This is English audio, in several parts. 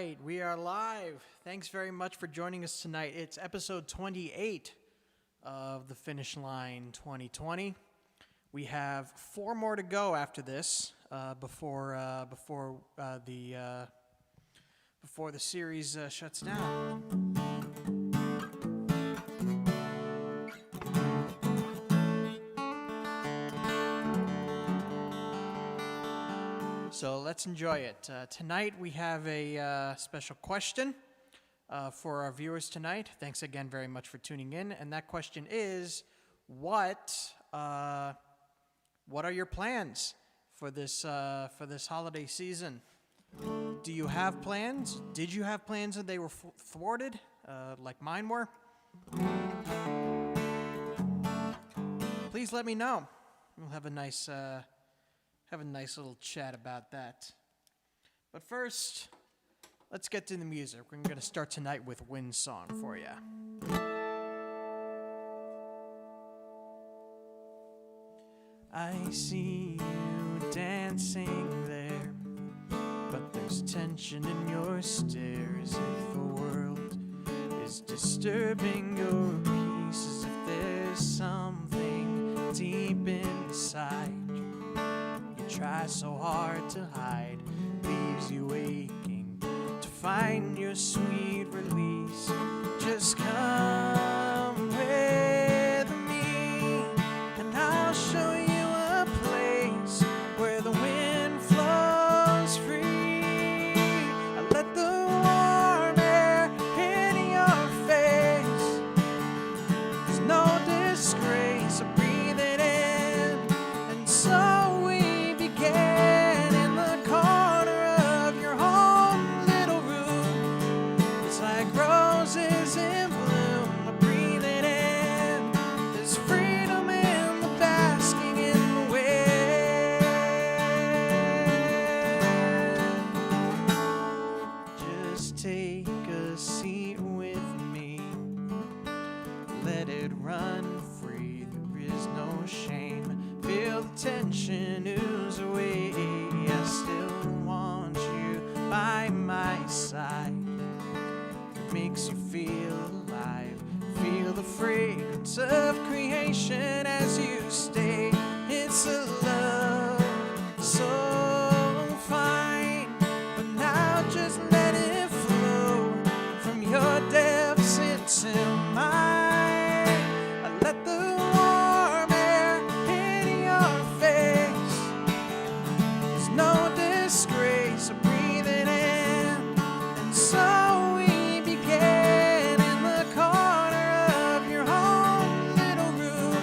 right, we are live. Thanks very much for joining us tonight. It's episode 28 of The Finish Line 2020. We have 4 more to go after this before the series shuts down. So let's enjoy it. Tonight we have a special question for our viewers tonight. Thanks again very much for tuning in. And that question is, what are your plans for this holiday season? Do you have plans? Did you have plans and they were thwarted, like mine were? Please let me know. We'll have a nice little chat about that. But first, let's get to the music. We're going to start tonight with Wind Song for you. I see you dancing there, but there's tension in your stare, as if the world is disturbing your peace, as if there's something deep inside try so hard to hide, leaves you aching to find your sweet release. Just come with me and I'll show you a place where the wind flows free. I let the warm air hit your face. There's no disgrace, I breathe it in, and so in the corner of your home little room. It's like roses in bloom, I breathe it in. There's freedom in the basking in the wind. Just take a seat with me, let it run free, there is no shame. Feel the tension ooze away. I still want you by my side. It makes you feel alive. Feel the fragrance of creation as you stay. It's a love so fine, but now just let it flow from your depths into mine. I let the disgrace, I breathe it in, and so we begin in the corner of your home little room.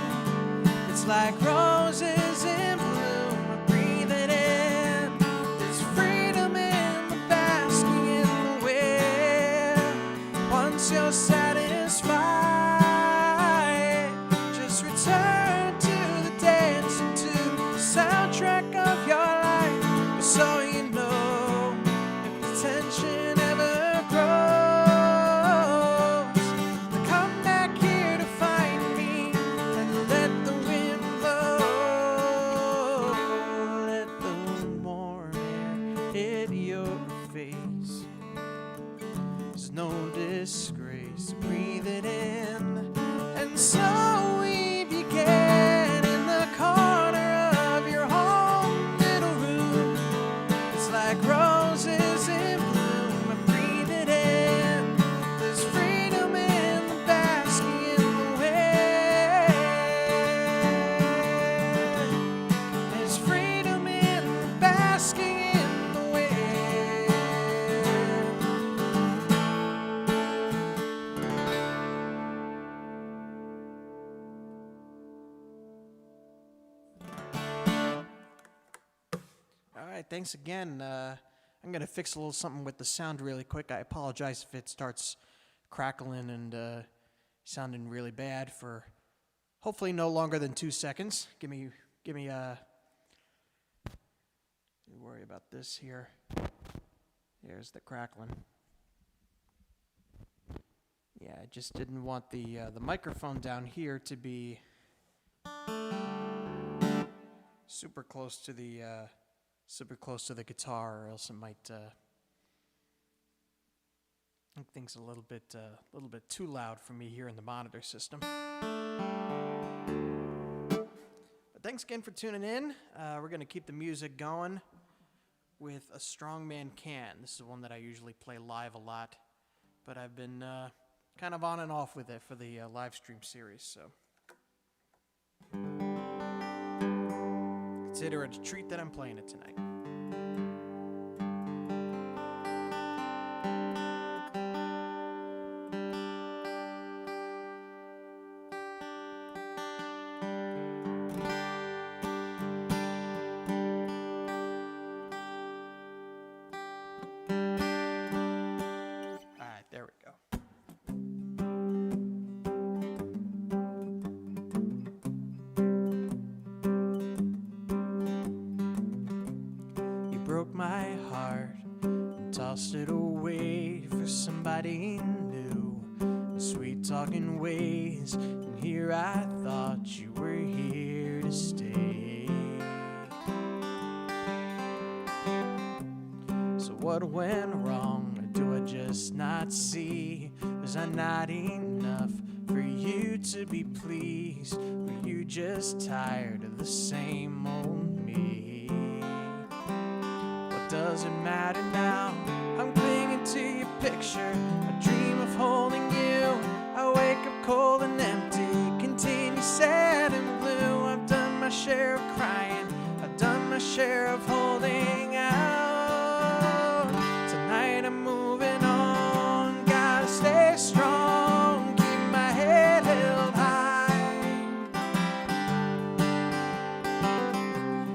It's like roses in bloom, I breathe it in. There's freedom in the basking in the wind. Once you're satisfied, just return to the dance, to the soundtrack of your life. So you know, if the tension ever grows, come back here to find me and let the wind blow. Let the warm air hit your face. There's no disgrace, breathe it in, and so we begin in the corner of your home little room. Like roses in bloom, I breathe it in. There's freedom in the basking in the wind. There's freedom in the basking in the wind. All right, thanks again. I'm going to fix a little something with the sound really quick. I apologize if it starts crackling and sounding really bad for hopefully no longer than 2 seconds. Give me don't worry about this here. There's the crackling. Yeah, I just didn't want the microphone down here to be super close to the guitar, or else it might I think things a little bit too loud for me here in the monitor system. But thanks again for tuning in. We're going to keep the music going with A Strong Man Can. This is one that I usually play live a lot, but I've been kind of on and off with it for the live stream series, so consider it a treat that I'm playing it tonight. Broke my heart and tossed it away for somebody new. Sweet talking ways, and here I thought you were here to stay. So what went wrong, or do I just not see? Was I not enough for you to be pleased? Were you just tired of the same old me? Does it matter now? I'm clinging to your picture. I dream of holding you. I wake up cold and empty, continue sad and blue. I've done my share of crying, I've done my share of holding out. Tonight I'm moving on, gotta stay strong, keep my head held high.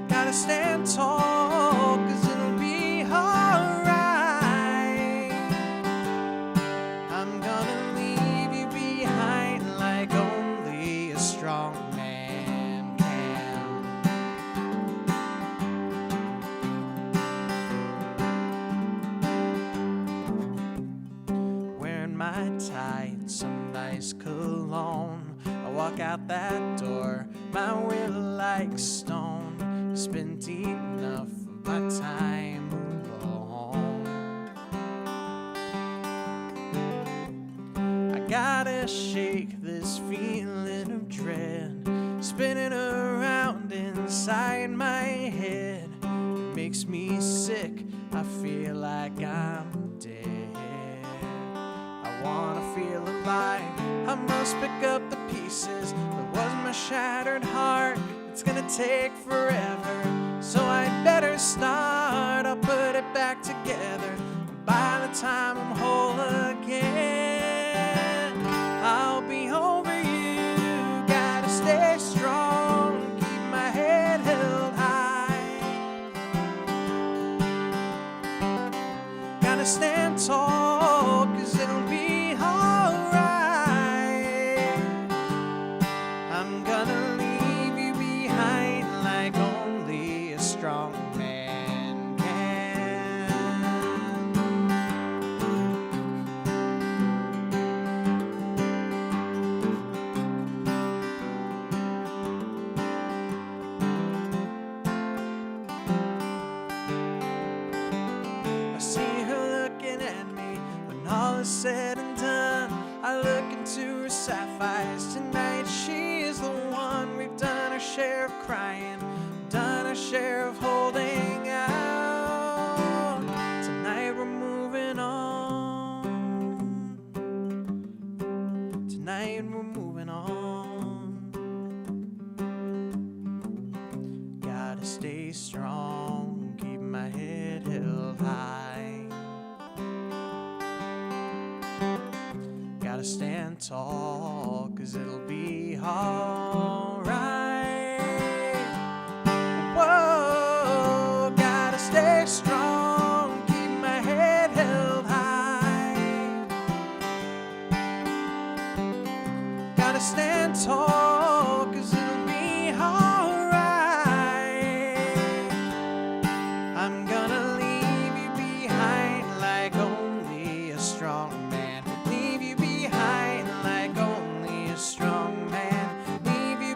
Gotta stand tall, 'cause it'll be alright. I'm gonna leave you behind like only a strong man can. Wearing my tie and some nice cologne, I walk out that door, my will like stone. Spent enough of my time alone. I gotta shake this feeling of dread spinning around inside my head. It makes me sick, I feel like I'm dead. I wanna feel alive, I must pick up the pieces. There was my shattered heart, it's gonna take forever, so I'd better start. I'll put it back together. By the time I'm whole again, I'll be over you. Gotta stay strong, keep my head held high. Gotta stand tall, 'cause it'll be alright. I'm gonna leave you behind like only a strong man can. I see her looking at me when all is said and done. I look into her sapphires tonight, she is the one. We've done our share of crying, done our share of holding out. Tonight we're moving on. Tonight we're moving on. Gotta stay strong, keep my head held high. Gotta stand tall, 'cause it'll be alright. Whoa, gotta stay strong, keep my head held high. Gotta stand tall, 'cause it'll be alright. I'm gonna leave you behind like only a strong man. Leave you behind like only a strong man. Leave you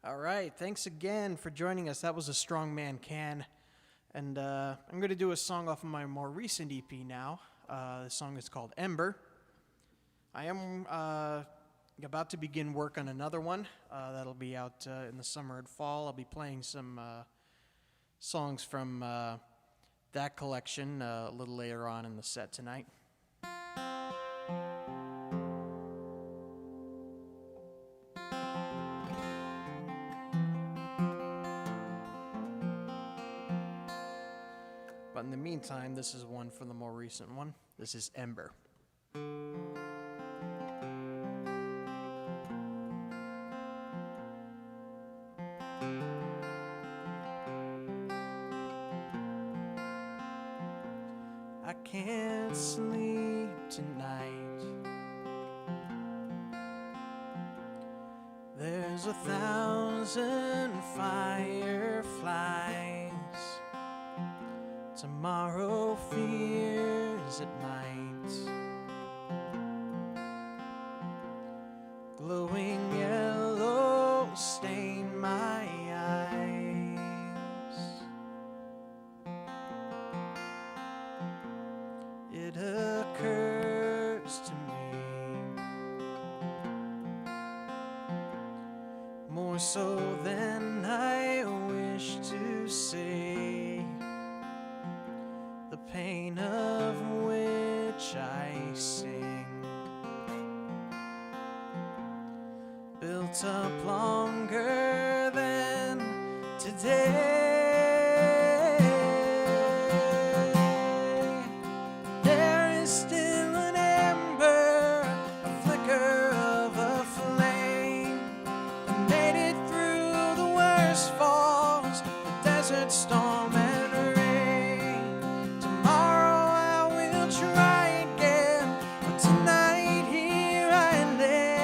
All right, thanks again for joining us. That was A Strong Man Can. And I'm going to do a song off of my more recent EP now. The song is called Ember. I am about to begin work on another one that'll be out in the summer and fall. I'll be playing some songs from that collection a little later on in the set tonight. But in the meantime, this is one from the more recent one. This is Ember. I can't sleep tonight. There's 1,000 fireflies. Tomorrow fears at night. Glowing yellow stain my eyes. It occurs to me, more so than I wish to say, the pain of which I sing, built up longer than today. There is still an ember, a flicker of a flame that made it through the worst falls, the desert storm and rain. Tomorrow I will try again, but tonight here I lay.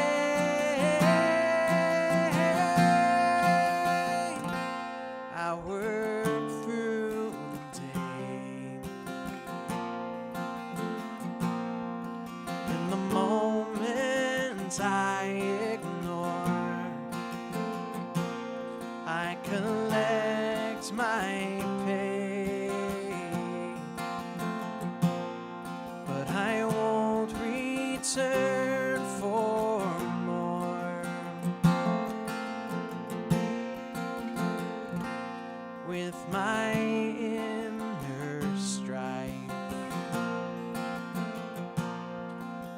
I work through the day. In the moments I ignore, I collect my pay, but I won't return for more. With my inner strife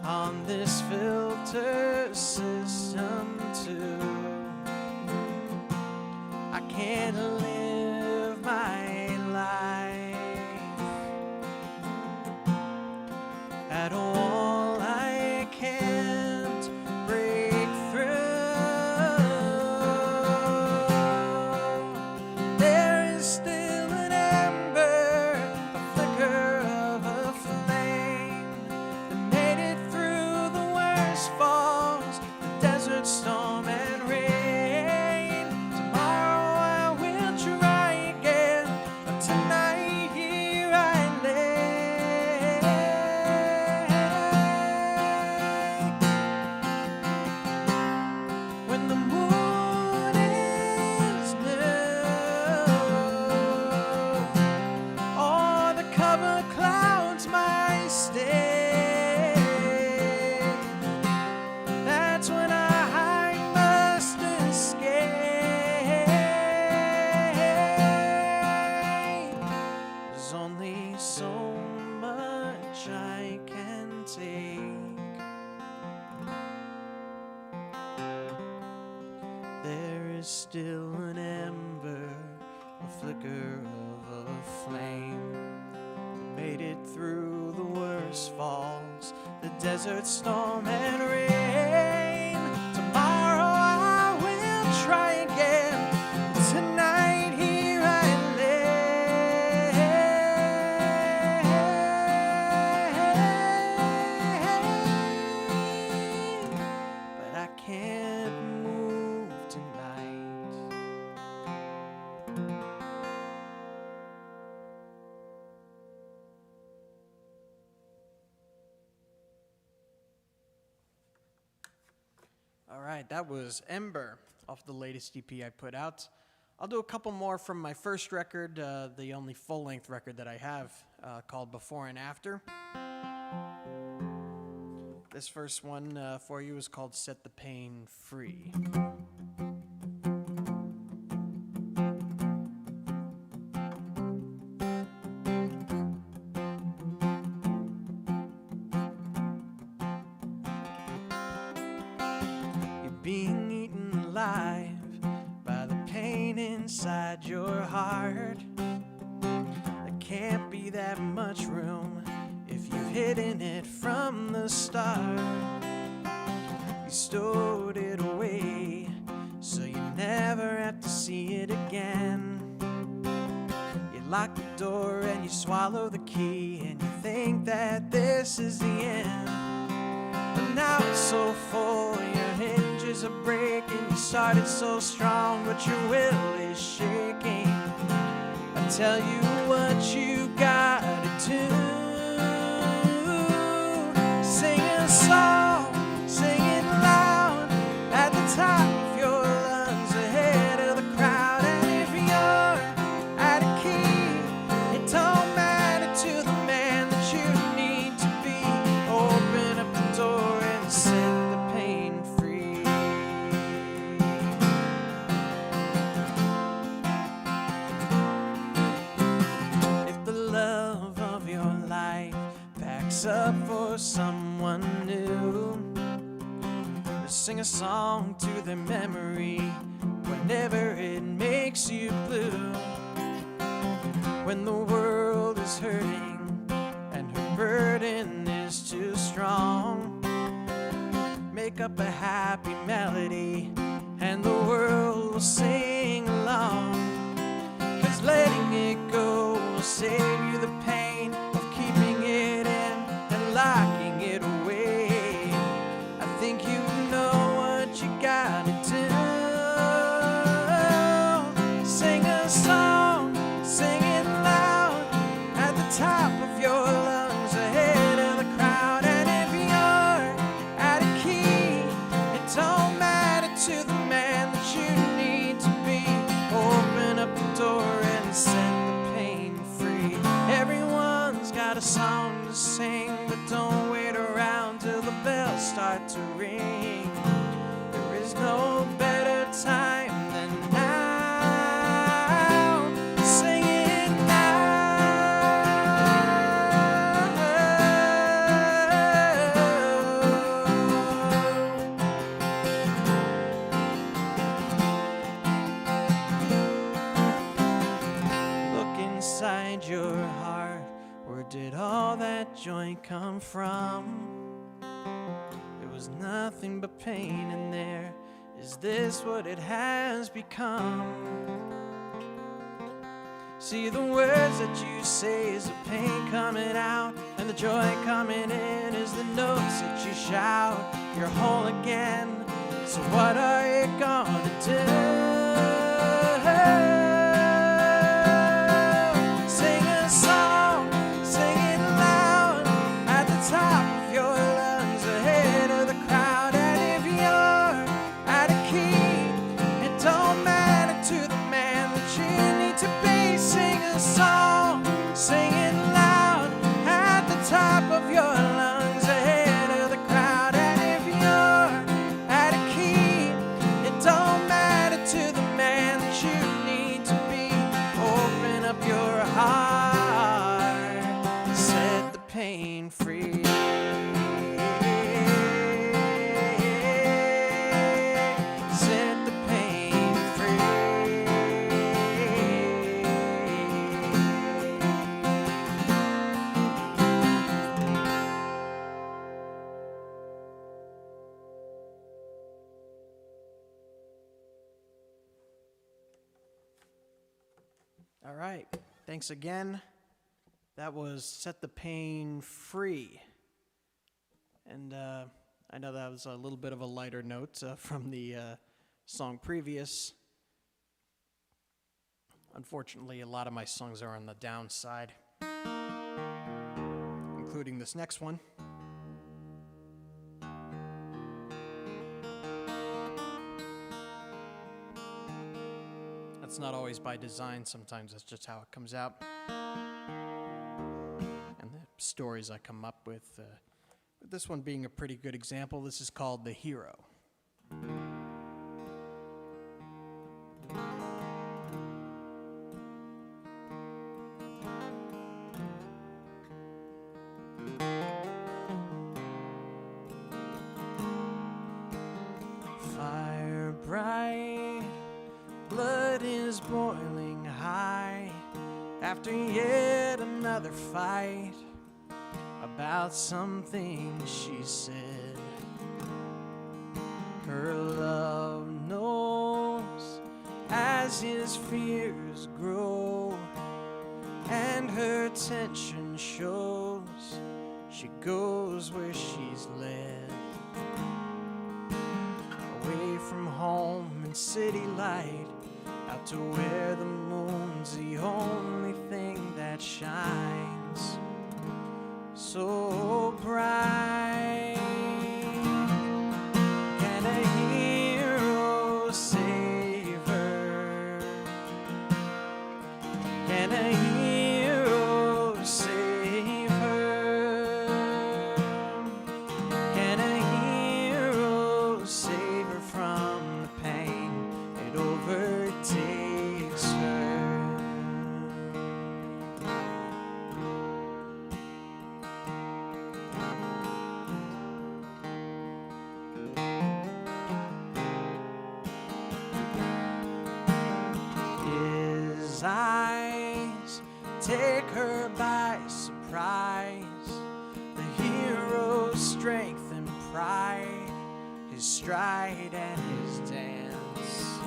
on this filter system too, I can't live my life at all. I can't break through. There is still an ember, a flicker of a flame that made it through the worst falls, the desert storm and rain. Tomorrow I will try again, but tonight here I lay. When the moon is new, or the cover clouds my stay, that's when I must escape. There's only so much I can take. There is still an ember, a flicker of a flame that made it through the worst falls, the desert storm and rain. Tomorrow I will try again, but tonight here I lay. But I can't move tonight. All right, that was Ember off the latest EP I put out. I'll do a couple more from my first record, the only full-length record that I have, called Before and After. This first one for you is called Set the Pain Free. Being eaten alive by the pain inside your heart. There can't be that much room if you've hidden it from the start. You stored it away so you never have to see it again. You lock the door and you swallow the key and you think that this is the end. But now it's so full, your hinges are breaking. You started so strong, but your will is shaking. I tell you what you gotta do. Sing a song, sing it loud at the top of your lungs, ahead of the crowd. And if you're out of key, it don't matter to the man that you need to be. Open up the door and set the pain free. If the love of your life packs up for someone new, just sing a song to their memory whenever it makes you blue. When the world is hurting and her burden is too strong, make up a happy melody and the world will sing along. 'Cause letting it go will save you the pain of keeping it in and locking it away. I think you know what you gotta do. Sing a song, sing it loud at the top of your lungs, ahead of the crowd. And if you're out of key, it don't matter to the man that you need to be. Open up the door and set the pain free. Everyone's got a song to sing, but don't wait around till the bells start to ring. There is no better time than now. Sing it now. Look inside your heart. Where did all that joy come from? It was nothing but pain in there. Is this what it has become? See, the words that you say is the pain coming out, and the joy coming in is the notes that you shout. You're whole again, so what are you gonna do? Sing a song, sing it loud at the top of your lungs, ahead of the crowd. And if you're out of key, it don't matter to the man that you need to be. Sing a song, sing it loud at the top of your lungs, ahead of the crowd. And if you're out of key, it don't matter to the man that you need to be. Open up your heart, set the pain free. Set the pain free. All right, thanks again. That was Set the Pain Free. And I know that was a little bit of a lighter note from the song previous. Unfortunately, a lot of my songs are on the downside, including this next one. It's not always by design. Sometimes that's just how it comes out. And the stories I come up with this one being a pretty good example. This is called The Hero. Fire bright, blood is boiling high after yet another fight about something she said. Her love knows as his fears grow, and her tension shows. She goes where she's led, away from home and city light, out to where the moon's the only thing that shines so bright. Can a hero save her? Can a hero save her? Can a hero save her from the pain it overtakes her? His eyes take her by surprise, the hero's strength and pride, his stride and his dance.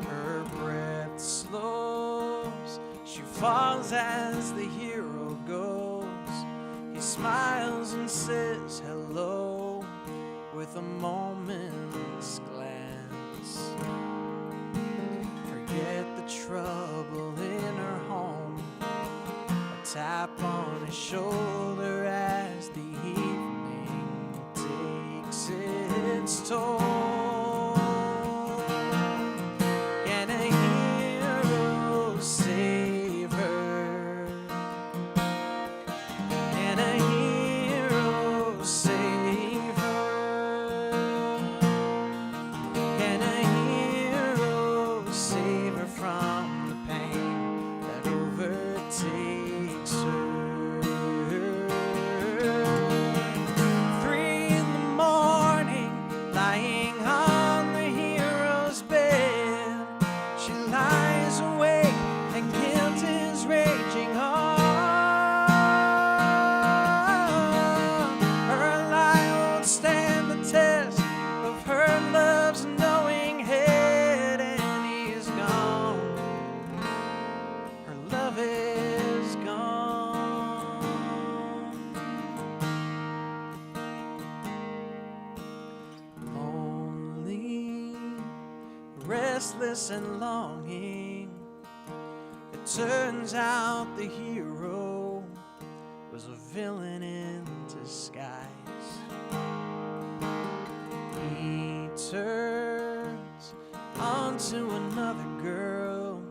Her breath slows, she falls as the hero goes. He smiles and says hello with a moment's glance. Forget the trouble in her home, a tap on his shoulder as the evening takes its toll. Can a hero save her? Can a hero save her? Can a hero save her from the pain that overtakes her? 3 in the morning, lying on the hero's bed, she lies awake and guilt is raging on. Her lie won't stand the test of her love's knowing head, and he's gone. Her love is gone. Lonely, restless and longing, it turns out the hero was a villain in disguise. He turns onto another girl.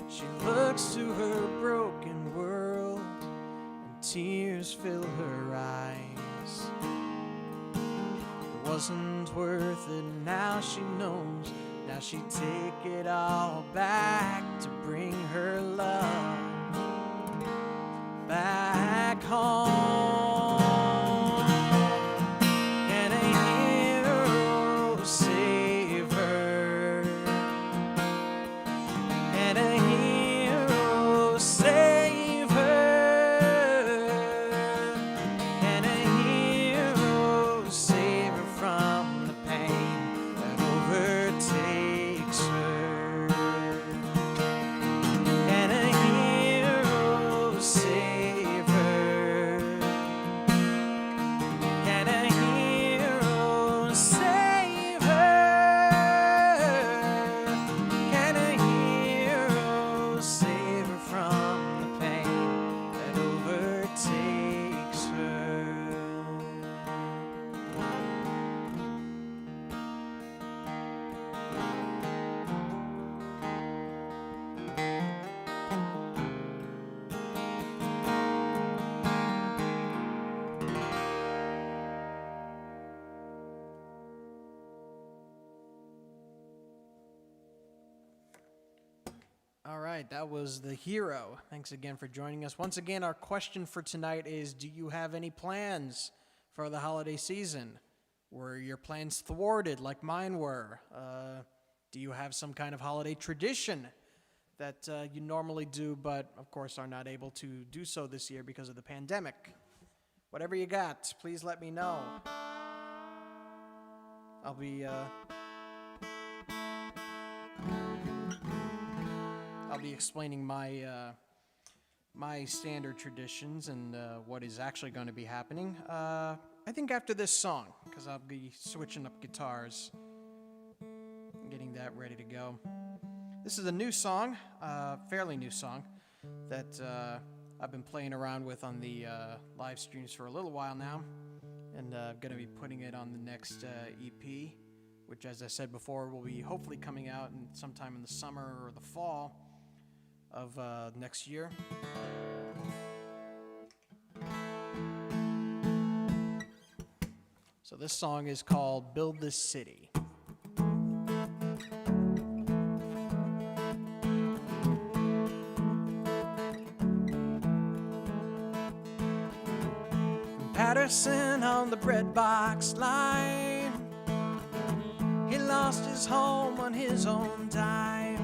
She looks to her broken world, and tears fill her eyes. It wasn't worth it, now she knows. Now she'd take it all back to bring her love back home. Can a hero save her? Can a hero save her? Can a hero save her from the pain that overtakes her? Can a hero save her? All right, that was The Hero. Thanks again for joining us. Once again, our question for tonight is, do you have any plans for the holiday season? Were your plans thwarted like mine were? Do you have some kind of holiday tradition that you normally do, but of course are not able to do so this year because of the pandemic? Whatever you got, please let me know. I'll be explaining my standard traditions and what is actually going to be happening. I think after this song, because I'll be switching up guitars, getting that ready to go. This is a new song, fairly new song, that I've been playing around with on the live streams for a little while now, and I'm going to be putting it on the next EP, which, as I said before, will be hopefully coming out sometime in the summer or the fall of next year. So this song is called Build This City. Patterson on the bread box line, he lost his home on his own dime.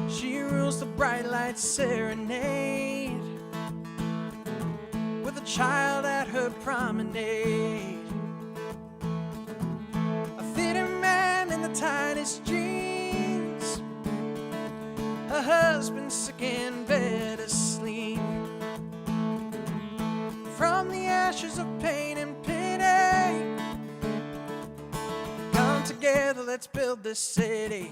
She rules the bright light serenade with a child at her promenade. A theater man in the tightest jeans, her husband sick in bed asleep. From the ashes of pain and pity, come together, let's build this city.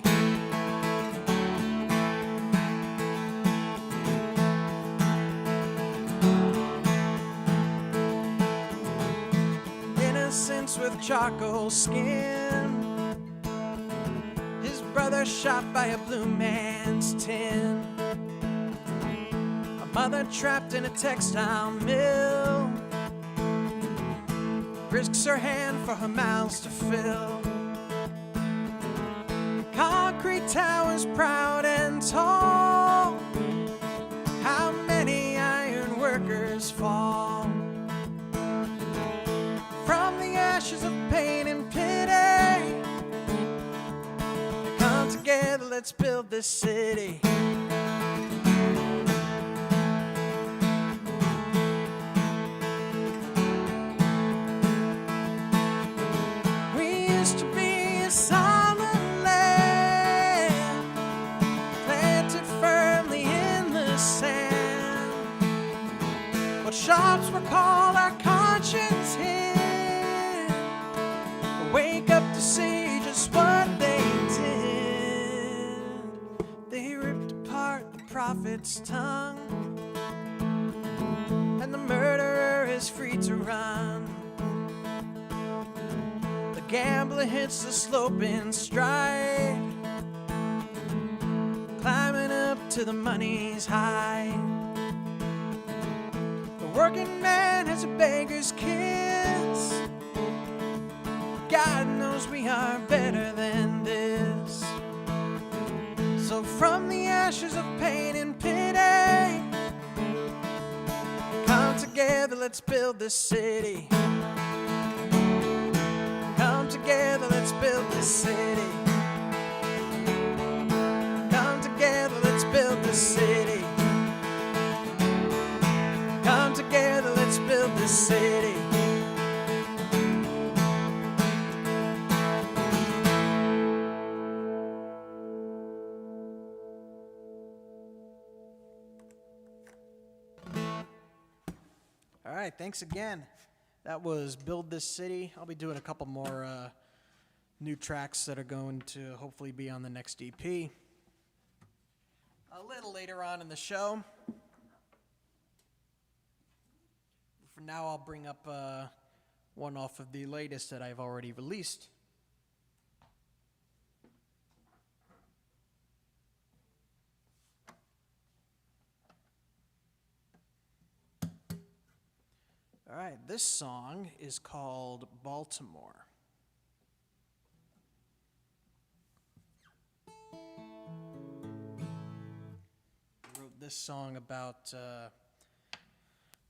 Innocence with charcoal skin, his brother shot by a blue man's tin. A mother trapped in a textile mill risks her hand for her mouths to fill. Concrete towers proud and tall, how many iron workers fall? From the ashes of pain and pity, come together, let's build this city. We used to be a silent land, planted firmly in the sand. What shops were called our conscience hid. Wake up to see just what they did. They ripped apart the prophet's tongue, and the murderer is free to run. The gambler hits the slope in stride, climbing up to the money's high. The working man has a beggar's kiss. God knows we are better than this. So from the ashes of pain and pity, come together, let's build this city. Come together, let's build this city. Come together, let's build this city. Come together, let's build this city. All right, thanks again. That was Build This City. I'll be doing a couple more new tracks that are going to hopefully be on the next EP. A little later on in the show. For now, I'll bring up one off of the latest that I've already released. All right, this song is called Baltimore. this song about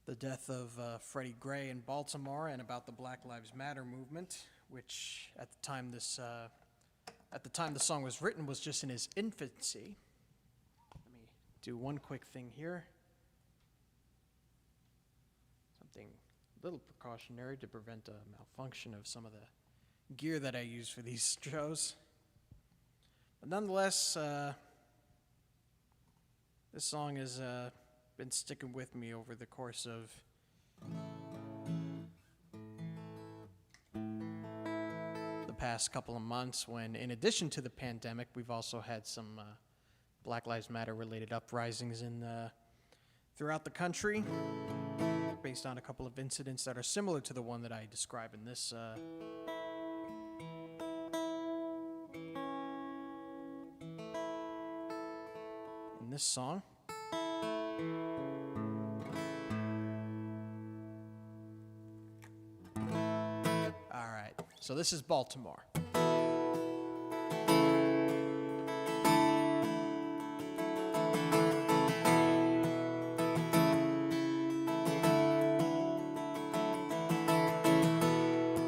the death of Freddie Gray in Baltimore and about the Black Lives Matter movement, which at the time the song was written was just in its infancy. Let me do one quick thing here. Something a little precautionary to prevent a malfunction of some of the gear that I use for these shows. But nonetheless, this song has been sticking with me over the course of the past couple of months when, in addition to the pandemic, we've also had some Black Lives Matter related uprisings throughout the country based on a couple of incidents that are similar to the one that I describe in this song. All right, so this is Baltimore.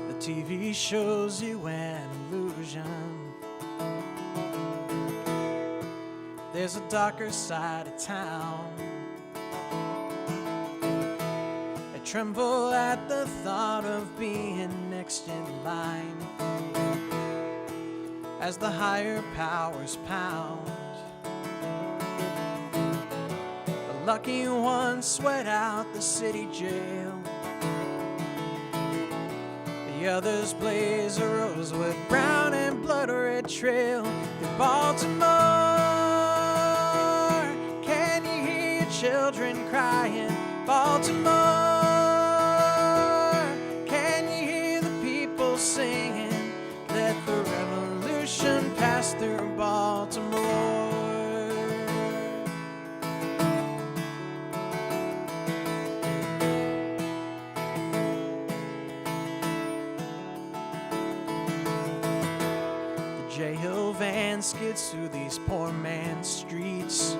The TV shows you an illusion. There's a darker side of town. I tremble at the thought of being next in line as the higher powers pound. The lucky ones sweat out the city jail. The others blaze a rosewood brown and blood red trail through Baltimore. Children crying, Baltimore. Can you hear the people singing? Let the revolution pass through Baltimore. The J Hill van skids through these poor man's streets.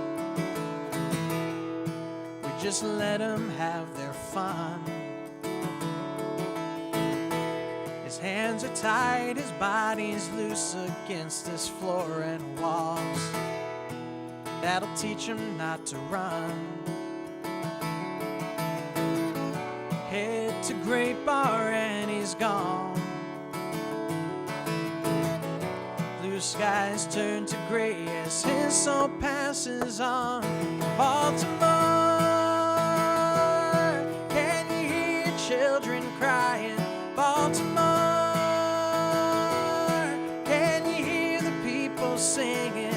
Just let them have their fun. His hands are tied, his body's loose against this floor and walls. That'll teach him not to run. Head to Great Bar and he's gone. Blue skies turn to gray as his soul passes on. Baltimore. Children crying, Baltimore. Can you hear the people singing?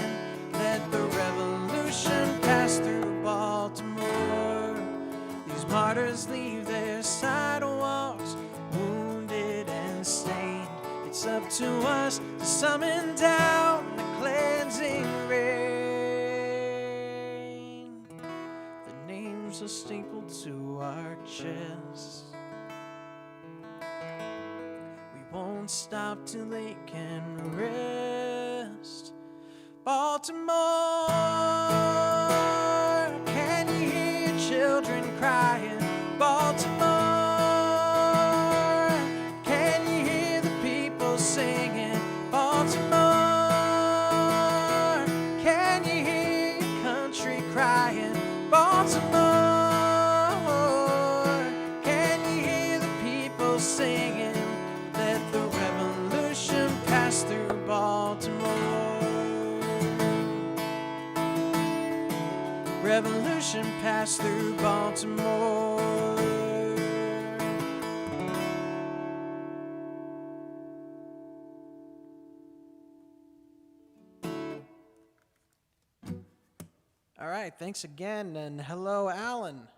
Let the revolution pass through Baltimore. These martyrs leave their sidewalks wounded and stained. It's up to us to summon down the cleansing rain. The names are stapled to our chests. Won't stop till they can rest. Baltimore, can you hear children crying? Baltimore, can you hear the people singing? Baltimore, can you hear your country crying? Baltimore, can you hear the people singing? Let the revolution pass through Baltimore. Revolution pass through Baltimore. All right, thanks again, and hello, Alan.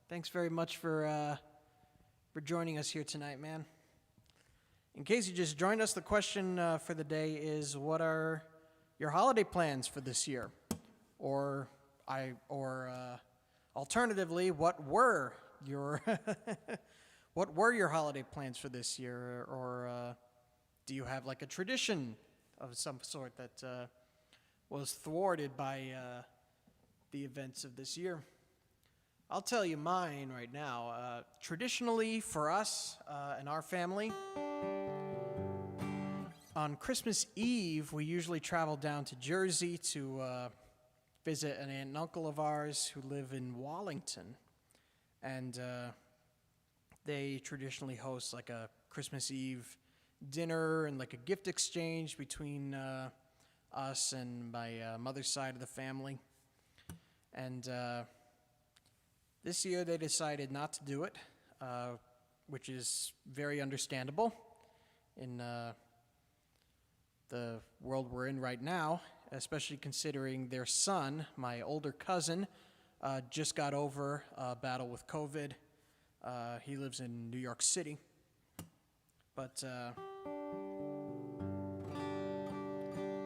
Thanks very much for joining us here tonight, man. In case you just joined us, the question for the day is, what are your holiday plans for this year? Or alternatively, what were your holiday plans for this year? Or do you have like a tradition of some sort that was thwarted by the events of this year. I'll tell you mine right now. Traditionally, for us and our family, on Christmas Eve, we usually travel down to Jersey to visit an aunt and uncle of ours who live in Wallington. And they traditionally host like a Christmas Eve dinner and like a gift exchange between us and my mother's side of the family. And this year they decided not to do it, which is very understandable in the world we're in right now, especially considering their son, my older cousin, just got over a battle with COVID. He lives in New York City. But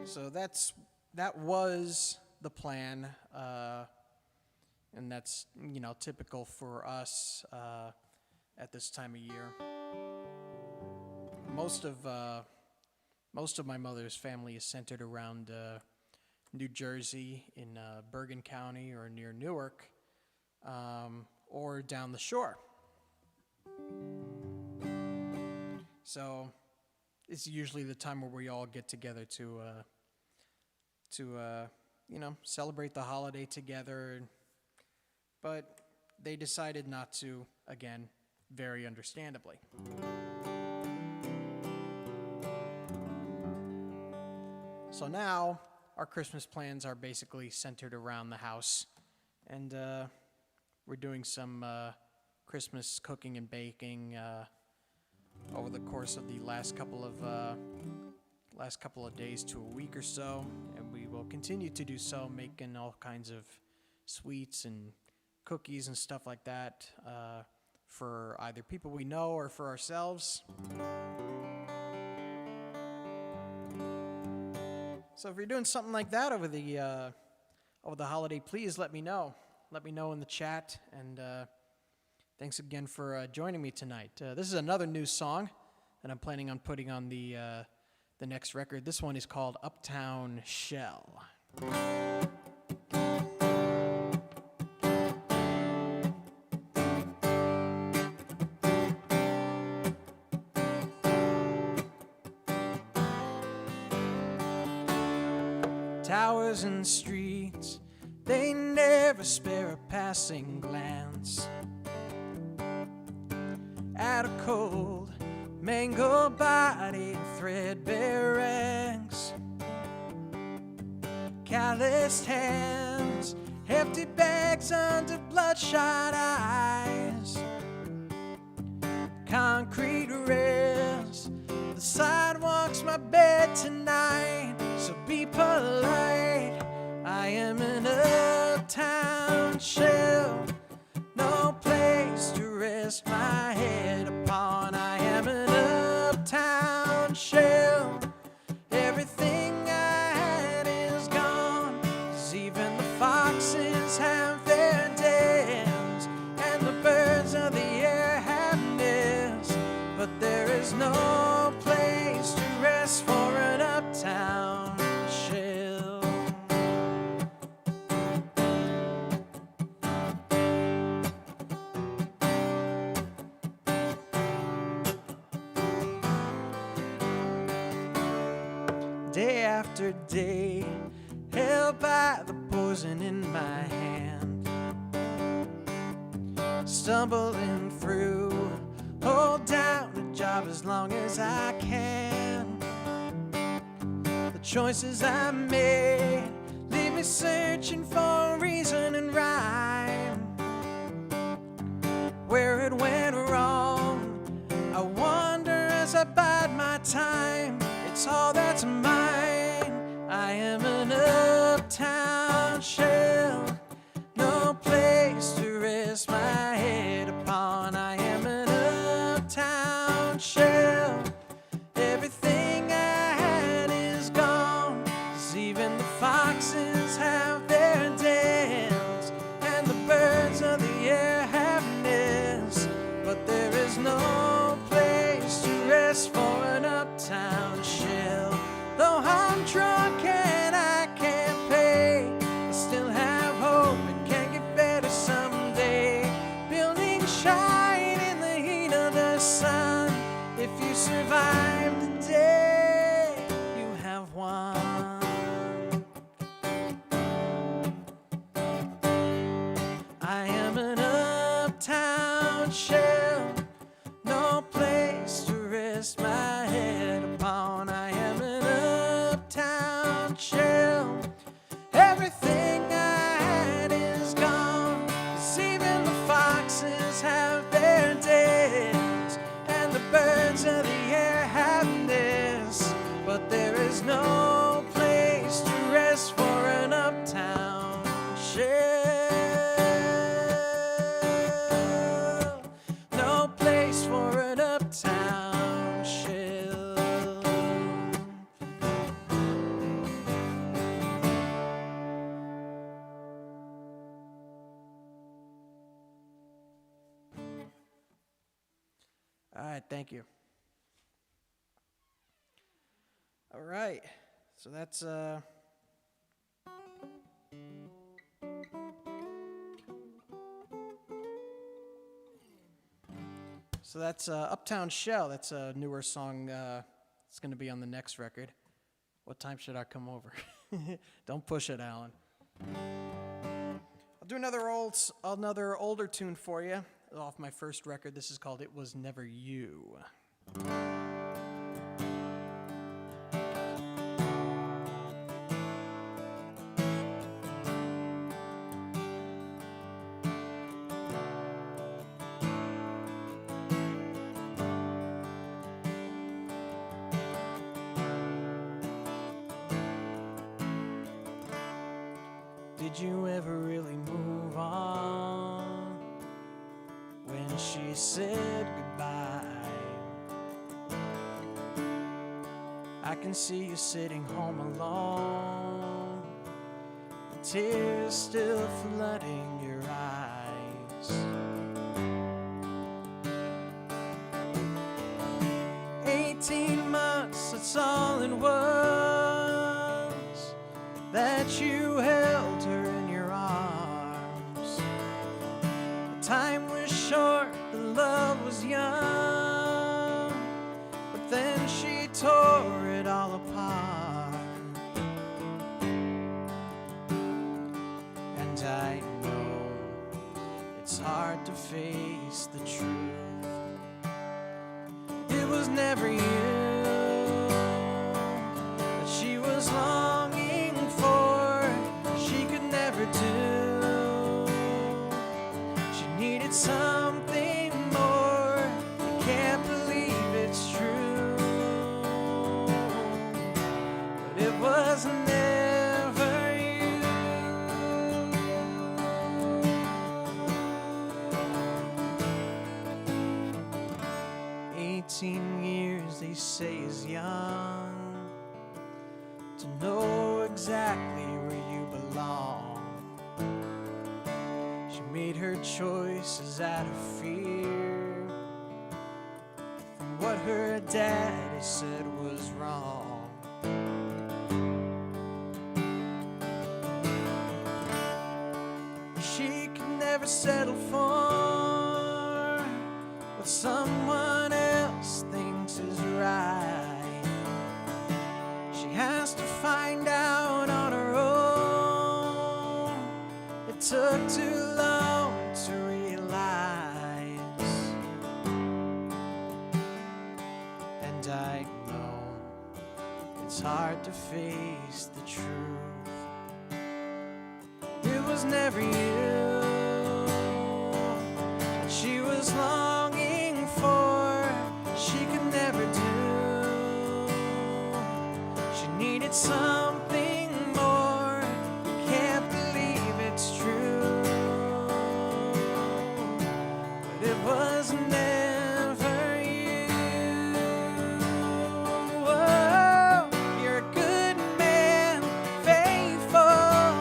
so that was the plan, and that's typical for us at this time of year. Most of my mother's family is centered around New Jersey in Bergen County or near Newark, or down the shore. So it's usually the time where we all get together to celebrate the holiday together. But they decided not to, again, very understandably. So now our Christmas plans are basically centered around the house, and we're doing some Christmas cooking and baking over the course of the last couple of days to a week or so, and we will continue to do so, making all kinds of sweets and cookies and stuff like that for either people we know or for ourselves. So if you're doing something like that over the holiday, please let me know. Let me know in the chat, and thanks again for joining me tonight. This is another new song that I'm planning on putting on the next record. This one is called Uptown Shell. Towers and streets, they never spare a passing glance at a cold, mango-bodied, threadbare rags. Calloused hands, hefty bags under bloodshot eyes. Concrete rails, the sidewalk's my bed tonight. So be polite, I am an uptown shell, no place to rest my head upon. I am an uptown shell, everything I had is gone, 'cause even the foxes have their dens, and the birds of the air have nests, but there is no place to rest for an uptown shell. Day after day, held by the poison in my hand, stumbling through, hold down a job as long as I can. The choices I made leave me searching for reason and rhyme. Where it went wrong, I wonder as I bide my time. It's all that's mine. I am an uptown shell, no place to rest my head upon. I am an uptown shell, everything I had is gone, 'cause even the foxes have their dens, and the birds of the air have nests, but there is no place to rest for an uptown shell. Though shell, no place to rest my head upon. I am an uptown shell. Everything I had is gone, 'cause even the foxes have their days, and the birds of the air have nests, but there is no place to rest for an uptown shell. No place for an uptown shell. All right, thank you. All right, so that's Uptown Shell. That's a newer song. It's going to be on the next record. What time should I come over? Don't push it, Alan. I'll do another older tune for you off my first record. This is called "It Was Never You." Did you ever really move on when she said goodbye? I can see you sitting home alone, the tears still flooding your eyes. 18 months, that's all it was, that you held her in your arms. The time was short, the love was young, but then she tore it all apart. And I know it's hard to face the truth. It was never you that she was longing for, she could never do. She needed something more. I can't believe it's true, but it was never you. 18 years they say is young to know exactly where you belong. She made her choices out of fear from what her daddy said was wrong. She could never settle for what someone else thinks is right. She has to find out on her own. It took too long to realize, and I know it's hard to face the truth. It was never you that she was longing for, she could never do. She needed something more. Can't believe it's true, but it was never you. Oh, you're a good man, faithful,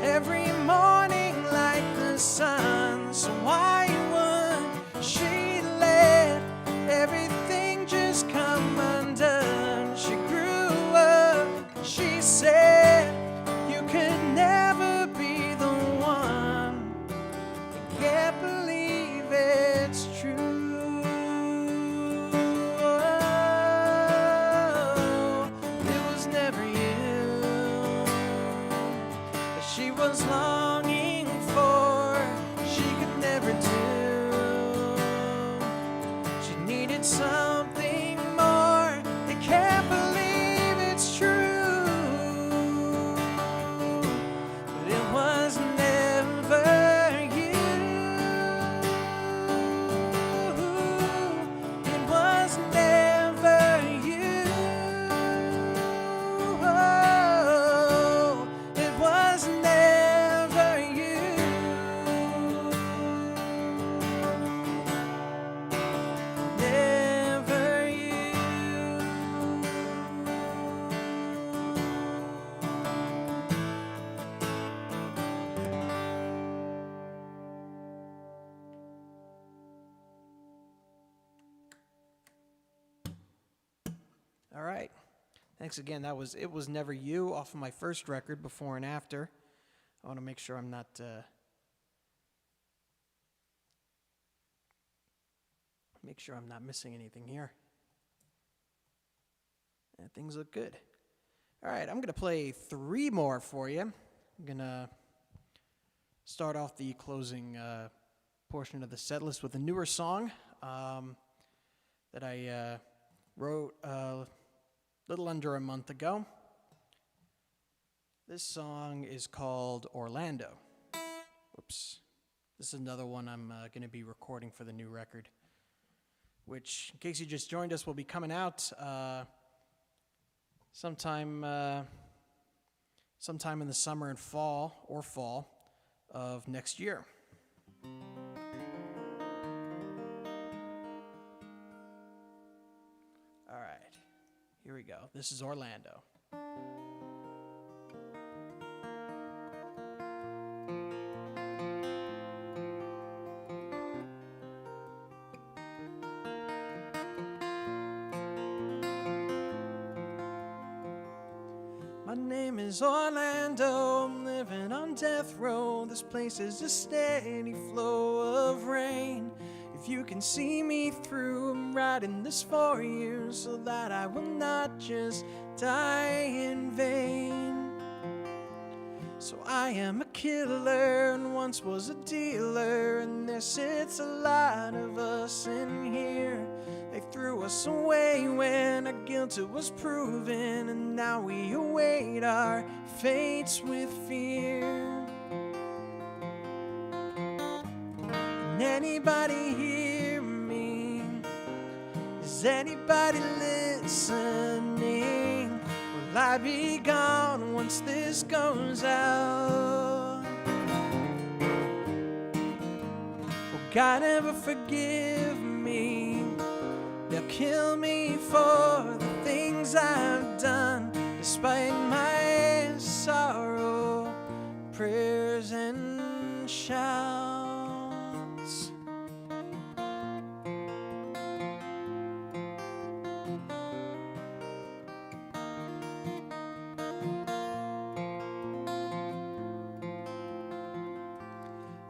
every morning like the sun. So why would she let everything just come undone? She grew up, she said you could never be the one. I can't believe it's true. Oh, it was never you that she was longing for, she could never do. Thanks again. That was It Was Never You off of my first record, Before and After. I want to make sure I'm not missing anything here. And things look good. All right, I'm going to play 3 more for you. I'm going to start off the closing portion of the set list with a newer song that I wrote a little under a month ago. This song is called Orlando. Whoops. This is another one I'm going to be recording for the new record, which, in case you just joined us, will be coming out sometime in the summer and fall of next year. All right, here we go. This is Orlando. My name is Orlando, I'm living on death row. This place is a steady flow of rain. If you can see me through, I'm writing this for you, so that I will not just die in vain. So I am a killer and once was a dealer, and there sits a lot of us in here. They threw us away when our guilt was proven, and now we await our fates with fear. Can anybody hear me? Is anybody listening? Will I be gone once this goes out? Will God ever forgive me? They'll kill me for the things I've done, despite my sorrow, prayers, and shouts.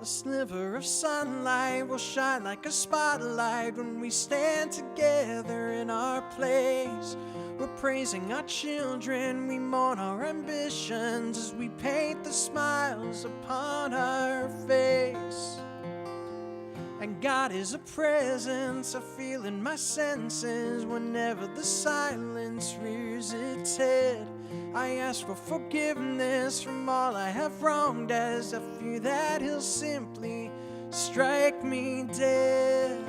A sliver of sunlight will shine like a spotlight when we stand together in our place. We're praising our children, we mourn our ambitions as we paint the smiles upon our face. And God is a presence I feel in my senses whenever the silence rears its head. I ask for forgiveness from all I have wronged, as I fear that He'll simply strike me dead.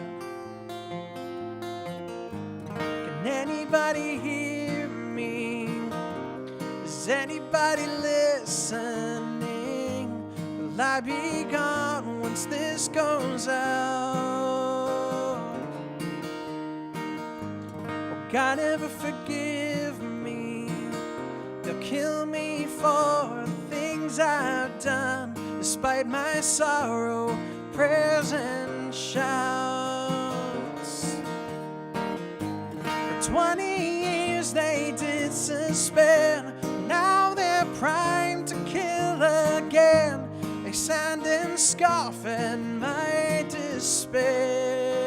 Can anybody hear me? Is anybody listening? Will I be gone once this goes out? Will God ever forgive me? They'll kill me for the things I've done, despite my sorrow, prayers, and shouts. For 20 years they did suspend, now they're primed to kill again. They stand and scoff at my despair.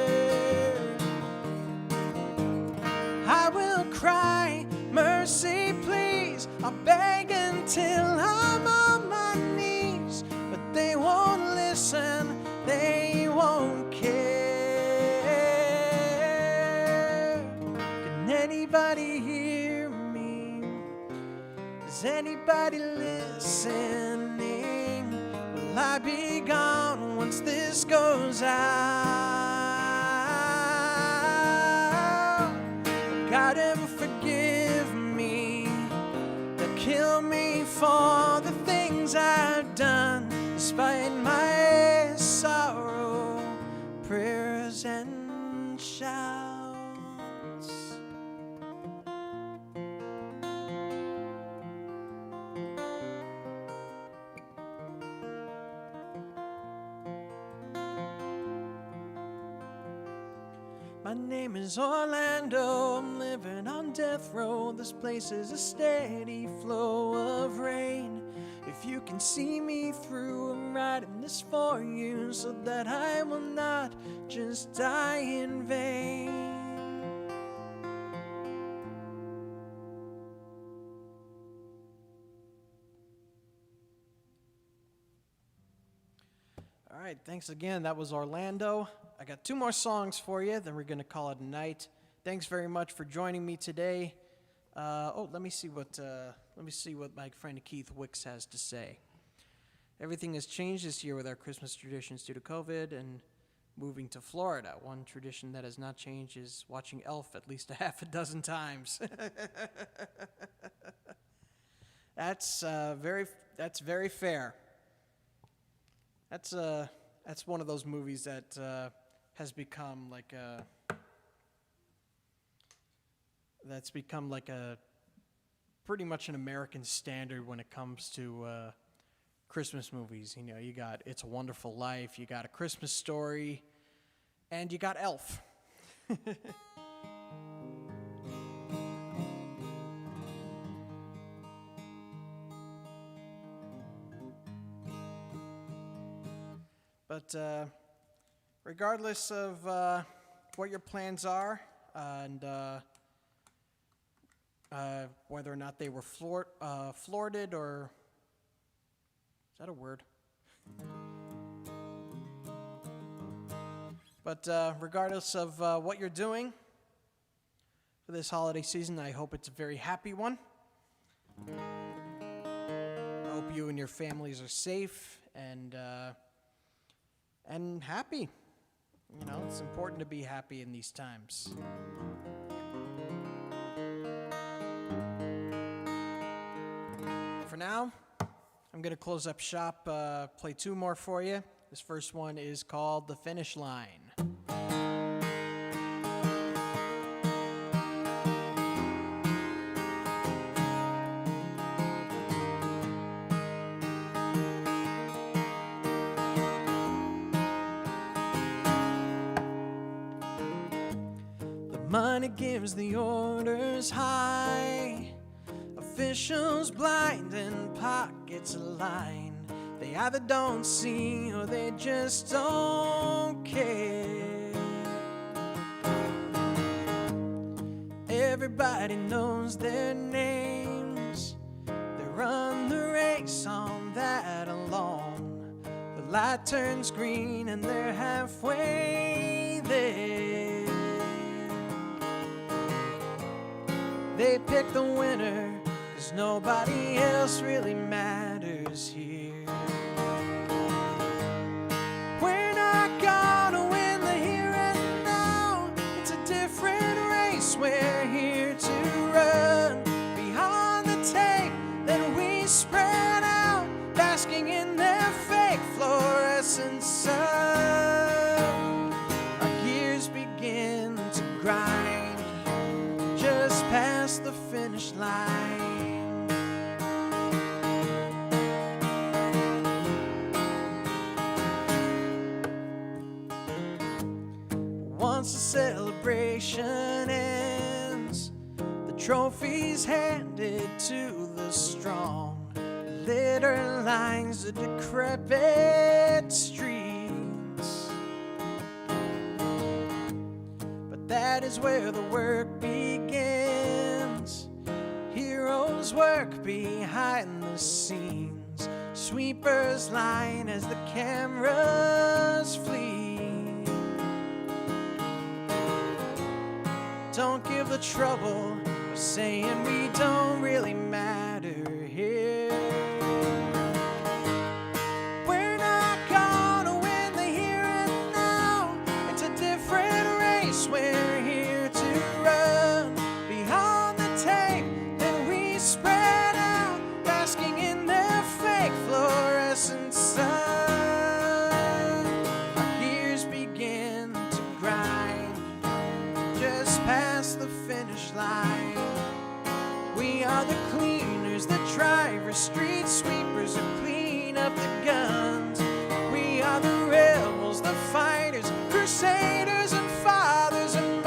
I will cry, mercy please, I'll beg until I'm on my knees, but they won't listen, they won't care. Can anybody hear me? Is anybody listening? Will I be gone once this goes out? Will God ever forgive me? They'll kill me for the things I've done, despite my sorrow, prayers, and shouts. My My name is Orlando, I'm living on death row. This place is a steady flow of rain. If you can see me through, I'm writing this for you, so that I will not just die in vain. All right, thanks again. That was Orlando. I got 2 more songs for you, then we're going to call it a night. Thanks very much for joining me today. Let me see what my friend Keith Wicks has to say. Everything has changed this year with our Christmas traditions due to COVID and moving to Florida. One tradition that has not changed is watching Elf at least a half a dozen times. That's very fair. That's one of those movies that has become like a pretty much an American standard when it comes to Christmas movies. You know, you got It's a Wonderful Life, you got A Christmas Story, and you got Elf. But regardless of what your plans are and whether or not they were flirted or... Is that a word? But regardless of what you're doing for this holiday season, I hope it's a very happy one. I hope you and your families are safe and happy. You know, it's important to be happy in these times. For now, I'm going to close up shop, play 2 more for you. This first one is called The Finish Line. The money gives the orders high. Officials blind and pockets align. They either don't see or they just don't care. Everybody knows their names. They run the race on that alone. The light turns green and they're halfway there. They pick the winner, 'cause nobody else really matters here. We're not gonna win the here and now. It's a different race we're here to run. Beyond the tape that we spread out, basking in their fake fluorescent sun. Our gears begin to grind just past the finish line. Once the celebration ends, the trophy's handed to the strong. Litter lines the decrepit streets. But that is where the work begins. Heroes work behind the scenes. Sweepers line as the cameras flee. Don't give the trouble of saying we don't really matter here. We're not gonna win the here and now. It's a different race we're here to run. Beyond the tape that we spread out, basking in their fake fluorescent sun. Our gears begin to grind just past the finish line. We are the cleaners, the drivers, street sweepers who clean up the guns. We are the rebels, the fighters, crusaders and fathers and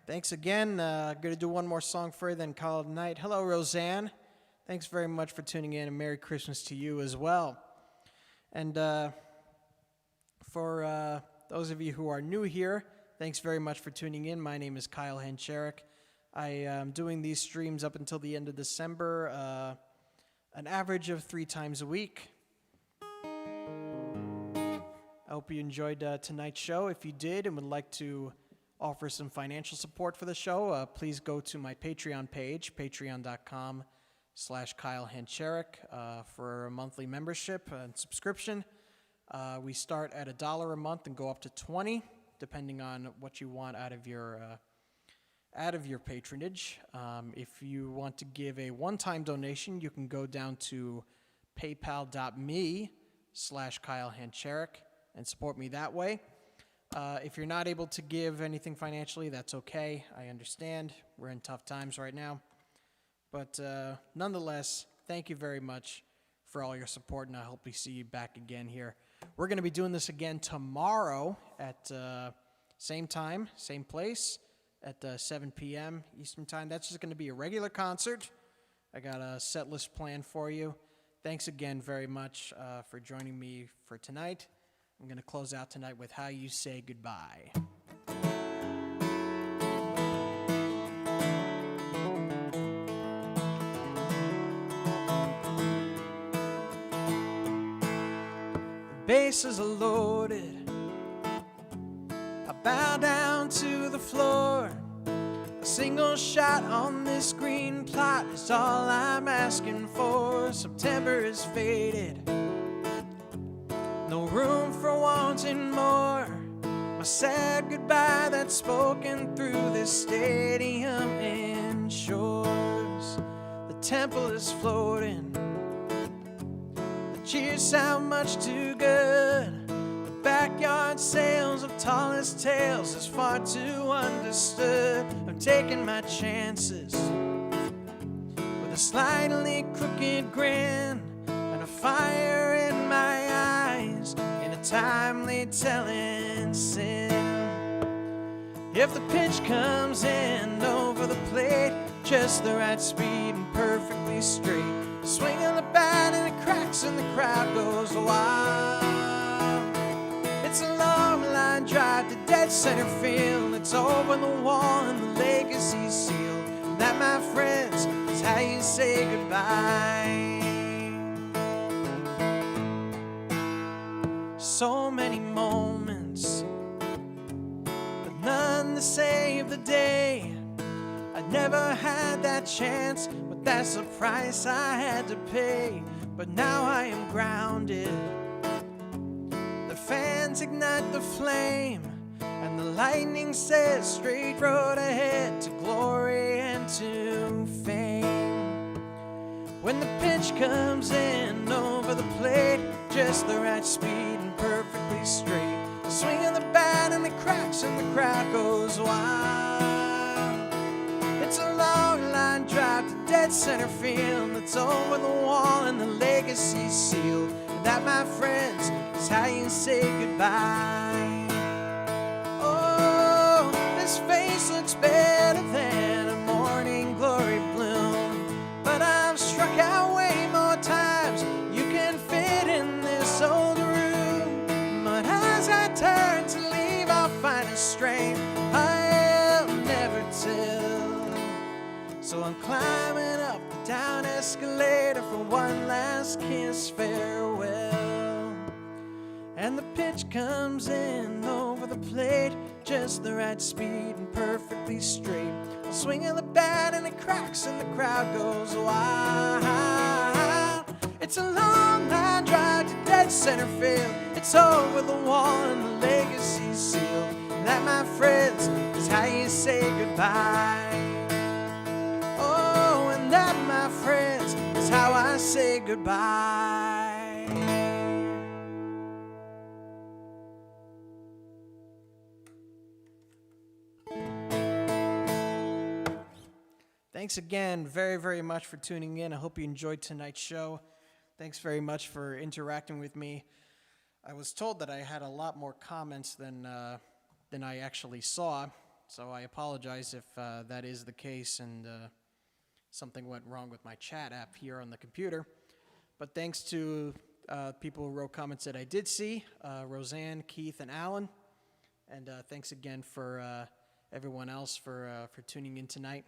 Thanks again. Going to do one more song for you, then call it a night. Hello, Roseanne. Thanks very much for tuning in, and Merry Christmas to you as well. And for those of you who are new here, thanks very much for tuning in. My name is Kyle Hancherek. I am doing these streams up until the end of December, an average of 3 times a week. I hope you enjoyed tonight's show. If you did and would like to offer some financial support for the show, please go to my Patreon page, patreon.com/Kyle Hancherek, for a monthly membership and subscription. We start at $1 a month and go up to $20, depending on what you want out of your patronage. If you want to give a one-time donation, you can go down to paypal.me/Kyle Hancherek and support me that way. If you're not able to give anything financially, that's okay. I understand. We're in tough times right now. But nonetheless, thank you very much for all your support, and I hope we see you back again here. We're going to be doing this again tomorrow at same time, same place, at 7 p.m. Eastern Time. That's just going to be a regular concert. I got a set list planned for you. Thanks again very much for joining me for tonight. I'm going to close out tonight with How You Say Goodbye. The bases are loaded. I bow down to the floor. A single shot on this green plot is all I'm asking for. September is faded. No room for wanting more. My sad goodbye that's spoken through this stadium ensures. The temple is floating. The cheers sound much too good. The backyard sales of tallest tales is far too understood. I'm taking my chances with a slightly crooked grin and a fire in my eyes in a timely telling sin. If the pitch comes in over the plate, just the right speed and perfectly straight, swinging the bat and it cracks and the crowd goes wild. It's a long line drive to dead center field. It's over the wall and the legacy sealed. And that, my friends, is how you say goodbye. So many moments, but none to save the day. I never had that chance, but that's the price I had to pay. But now I am grounded. The fans ignite the flame, and the lightning says straight road ahead to glory and to fame. When the pitch comes in over the plate, just the right speed and perfectly straight, swinging the bat and it cracks and the crowd goes wild. It's a long line drive to dead center field. It's over the wall and the legacy sealed. And that, my friends, is how you say goodbye. Oh, this face looks better than a morning glory bloom, but I've struck out way more times you can fit in this old room. But as I turn to leave, I'll find a strength I'll never tell. So I'm climbing up the down escalator for one last kiss farewell. And the pitch comes in over the plate, just the right speed and perfectly straight. I'm swinging the bat and it cracks and the crowd goes wild. It's a long line drive to dead center field. It's over the wall and the legacy sealed. And that, my friends, is how you say goodbye. Oh, and that, my friends, is how I say goodbye. Thanks again very, very much for tuning in. I hope you enjoyed tonight's show. Thanks very much for interacting with me. I was told that I had a lot more comments than I actually saw. So I apologize if that is the case and something went wrong with my chat app here on the computer. But thanks to people who wrote comments that I did see, Roseanne, Keith, and Alan. And thanks again for everyone else for tuning in tonight.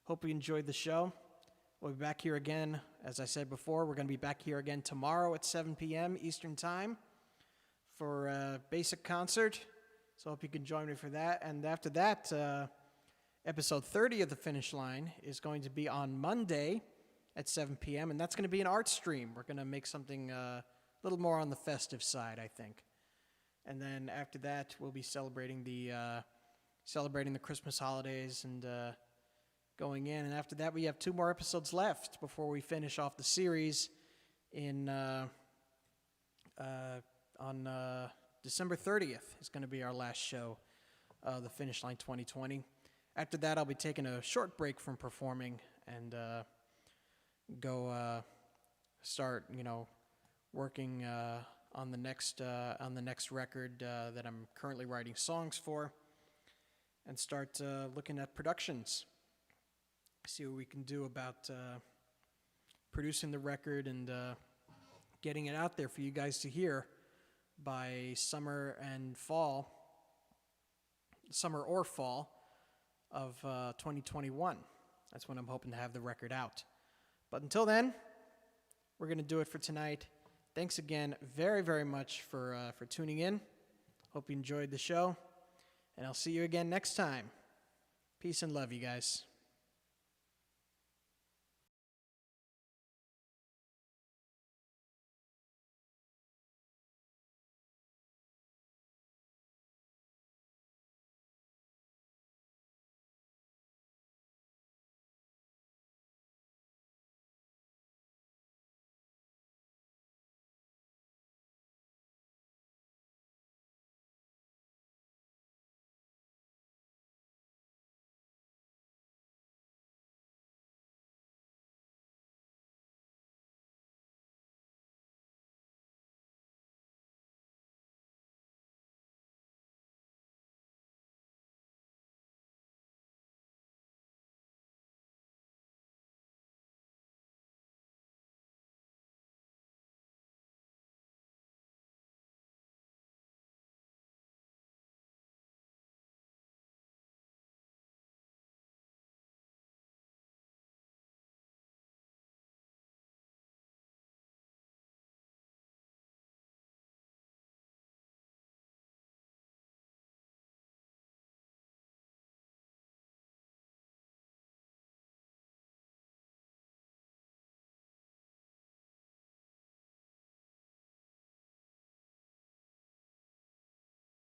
Hope you enjoyed the show. We'll be back here again. As I said before, we're going to be back here again tomorrow at 7 p.m. Eastern Time for a basic concert. So I hope you can join me for that. And after that, episode 30 of The Finish Line is going to be on Monday at 7 p.m., and that's going to be an art stream. We're going to make something a little more on the festive side, I think. And then after that, we'll be celebrating the Christmas holidays and going in. And after that, we have 2 more episodes left before we finish off the series on December 30th is going to be our last show, The Finish Line 2020. After that, I'll be taking a short break from performing and go start, working on the next record that I'm currently writing songs for, and start looking at productions. See what we can do about producing the record and getting it out there for you guys to hear by summer or fall of 2021. That's when I'm hoping to have the record out. But until then, we're going to do it for tonight. Thanks again very, very much for tuning in. Hope you enjoyed the show, and I'll see you again next time. Peace and love, you guys.